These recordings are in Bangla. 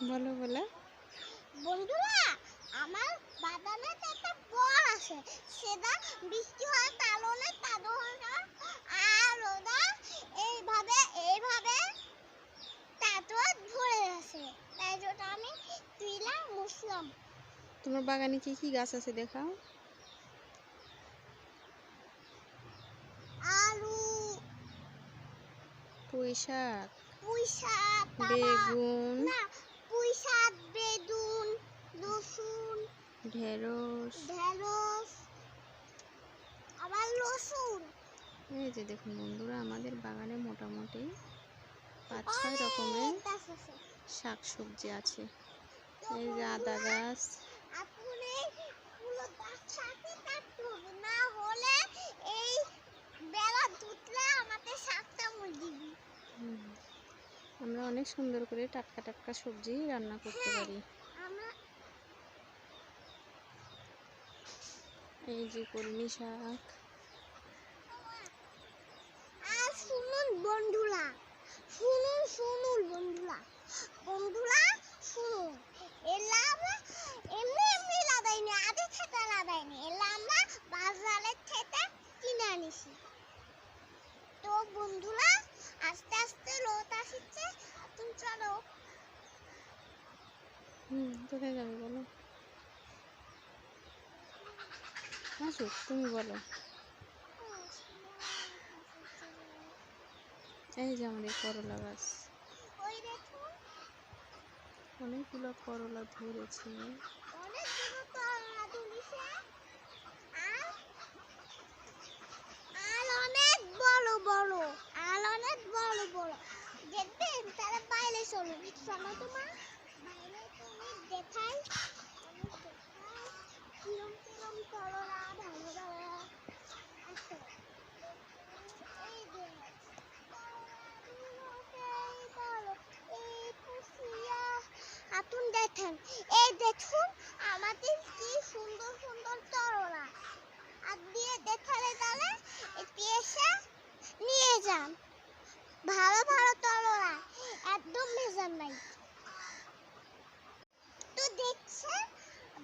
বলো বলো। বন্ধুরা, আমার বাগানে একটা বর আছে, সেটা বৃষ্টি হয় কারণে আর ওরা এইভাবে এইভাবে তারপর ধরে আছে, তাই জন্য আমি তুইলা মুসলাম। তোমার বাগানে কি কি গাছ আছে দেখাও। আলু, পুঁই শাক, বেগুন, বেগুন, না পুঁই শাক, বেগুন, রসুন, ঢেঁড়স। আবার রসুন। এই যে দেখুন বন্ধুরা, আমাদের বাগানে মোটামুটি 5-6 রকমের শাক সবজি আছে। এই যে আদা গাছ, আপনি পুরো গাছটাকে কাটতে হবে, না হলে এই বেলা দুতলে আমাদের শাকটা মরে দিবি। আমরা অনেক সুন্দর করে টাটকা টাটকা সবজি রান্না করতে পারি। এই যে কলমি শাক। আর শুনুন বন্ধুরা, শুনুন বন্ধুরা শুনুন, এলা আমরা এমনি লাগাইনি, আগে থেকে লাগাইনি, এলা আমরা বাজারের থেকে কিনে আনিছি। তো বন্ধুরা, আস্তে আস্তে রোদ আসছে, তুমি চলো। কোথায় যাবে বলো? আসুক, তুমি বলো। এই যে আমাদের করলা গাছ, অনেকগুলো করলা ধরেছে। অনেক বড় বড় দেখবেন, তারা বাইরে চলো তোমার বাইরে তুমি দেখাই কিরম কিরম করলা ভালো ভালো আছে। এই যে আপনি দেখেন, এই দেখুন আমাদের কি সুন্দর সুন্দর করলা, আর দিয়ে দেখালে তাহলে এটি এসে নিয়ে যান। ভালো ভালো করলা, একদম ভেজাল নাই। তো দেখছেন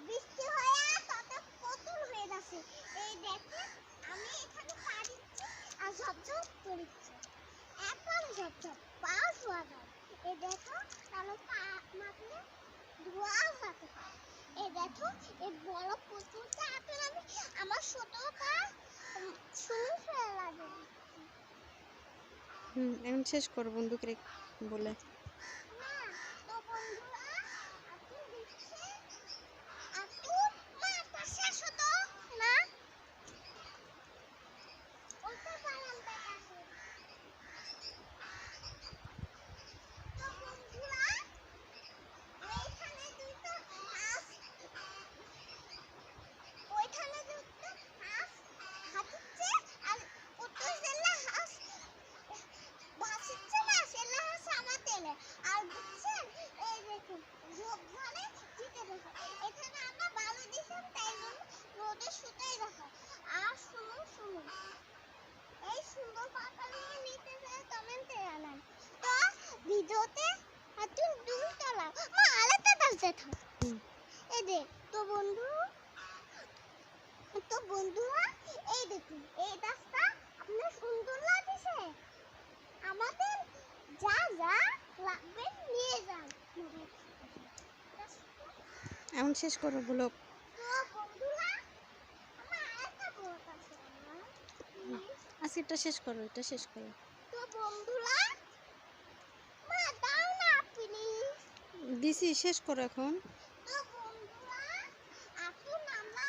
বৃষ্টি হয়ে তাতে কতল হয়ে গেছে। এই দেখেন আমি এখানে পা দিচ্ছি আর ঝপঝপ পড়ছে, একবারে ঝপঝপ পা ধোয়া যায়। এই দেখো তাহলে পা মাখলে ধোয়া যাতে পারে। এই দেখো এই বড় পুতুলটা এখন আমি আমার ছোট পা শুরু লাগে। এখন শেষ করো বন্ধুকে বলে। ভিডিওতে একটু দূর চলা মা আলাদা দাস দেখা। এই যে তো বন্ধুরা এই দেখুন এই রাস্তা আপনার সুন্দর লাগছে। আমাদের যা যা লাগবে নিয়ে যান। এখন শেষ করো ব্লগ। তো বন্ধুরা আমার আরেকটা ব্লগ আছে, আচ্ছা এটা শেষ করো, এটা শেষ করো। তো বন্ধুরা মা দাও না প্লিজ। দিছি, শেষ করো এখন। তো বন্ধুরা এখন আমরা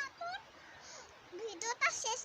ভিডিওটা শেষ